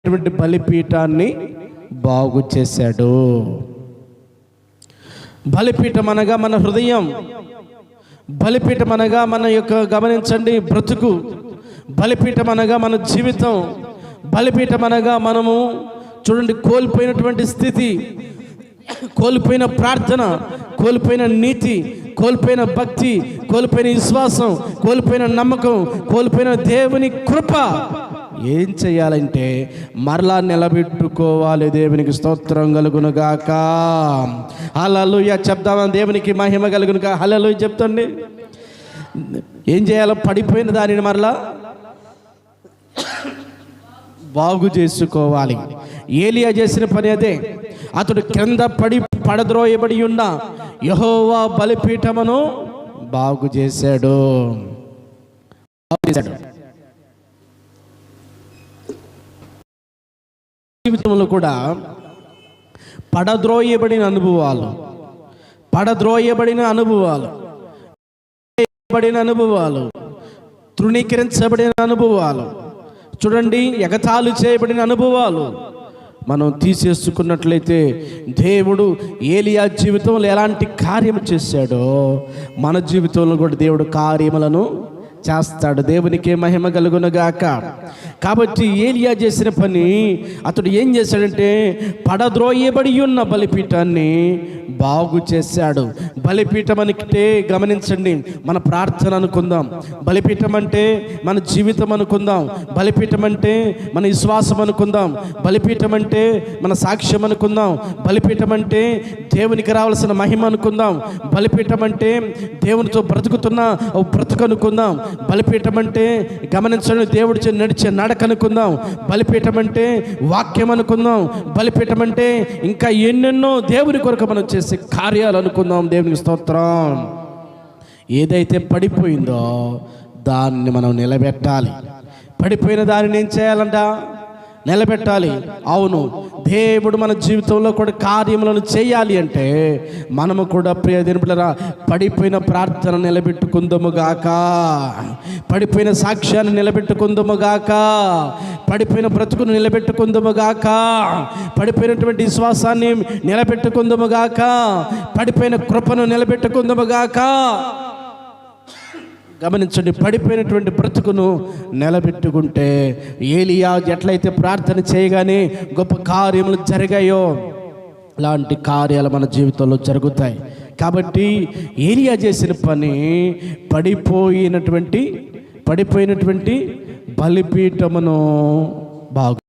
పడిపోయినటువంటి బలిపీఠాన్ని బాగు చేశాడు. బలిపీఠం అనగా మన హృదయం, బలిపీఠం అనగా మన యొక్క గమనించండి బ్రతుకు, బలిపీఠం అనగా మన జీవితం, బలిపీఠం అనగా మనము చూడండి కోల్పోయినటువంటి స్థితి, కోల్పోయిన ప్రార్థన, కోల్పోయిన నీతి, కోల్పోయిన భక్తి, కోల్పోయిన విశ్వాసం, కోల్పోయిన నమ్మకం, కోల్పోయిన దేవుని కృప ఏం చేయాలంటే మరలా నిలబెట్టుకోవాలి. దేవునికి స్తోత్రం కలుగునుగాక. హల్లెలూయా చెప్దామా? దేవునికి మహిమ కలుగునుగా. హల్లెలూయా చెప్తండి. ఏం చేయాలో? పడిపోయిన దానిని మరలా బాగు చేసుకోవాలి. ఏలియా చేసిన పని అదే. అతడు క్రింద పడద్రోయబడి ఉన్న యెహోవా బలిపీఠమును బాగు చేశాడు. జీవితంలో కూడా పడద్రోయబడిన అనుభవాలు, తృణీకరించబడిన అనుభవాలు, చూడండి ఎగతాళి చేయబడిన అనుభవాలు మనం తీసేసుకున్నట్లయితే దేవుడు ఏలియా జీవితంలో ఎలాంటి కార్యం చేశాడో మన జీవితంలో కూడా దేవుడు కార్యములను చేస్తాడు. దేవునికే మహిమ కలుగునుగాక. కాబట్టి ఏలియా చేసిన పని, అతడు ఏం చేశాడంటే పడద్రోయబడి ఉన్న బలిపీఠాన్ని బాగు చేశాడు. బలిపీఠం అంటే గమనించండి, మన ప్రార్థన అనుకుందాం, బలిపీఠం అంటే మన జీవితం అనుకుందాం, బలిపీఠం అంటే మన విశ్వాసం అనుకుందాం, బలిపీఠం అంటే మన సాక్ష్యం అనుకుందాం, బలిపీఠం అంటే దేవునికి రావాల్సిన మహిమ అనుకుందాం, బలిపీఠం అంటే దేవునితో బ్రతుకుతున్న బ్రతుకు అనుకుందాం, బలిపీఠం అంటే గమనించండి దేవుడి నడిచే నడక అనుకుందాం, బలిపీఠం అంటే వాక్యం అనుకుందాం, బలిపీఠం అంటే ఇంకా ఎన్నెన్నో దేవుని కొరకు మనం చేసే కార్యాలు అనుకుందాం. దేవునికి స్తోత్రం. ఏదైతే పడిపోయిందో దాన్ని మనం నిలబెట్టాలి. పడిపోయిన దానిని ఏం చేయాలంట? నిలబెట్టాలి. అవును, దేవుడు మన జీవితంలో కూడా కార్యములను చేయాలి అంటే మనము కూడా ప్రియ దేవునిరా పడిపోయిన ప్రార్థన నిలబెట్టుకుందుముగాక, పడిపోయిన సాక్ష్యాన్ని నిలబెట్టుకుందుముగాక, పడిపోయిన బ్రతుకును నిలబెట్టుకుందుముగాక, పడిపోయినటువంటి విశ్వాసాన్ని నిలబెట్టుకుందుముగాక, పడిపోయిన కృపను నిలబెట్టుకుందుముగాక. గమనించండి, పడిపోయినటువంటి బ్రతుకును నిలబెట్టుకుంటే ఏలియా ఎట్లయితే ప్రార్థన చేయగానే గొప్ప కార్యములు జరిగాయో అలాంటి కార్యాలు మన జీవితంలో జరుగుతాయి. కాబట్టి ఏలియా చేసిన పని పడిపోయినటువంటి బలిపీఠమును బాగు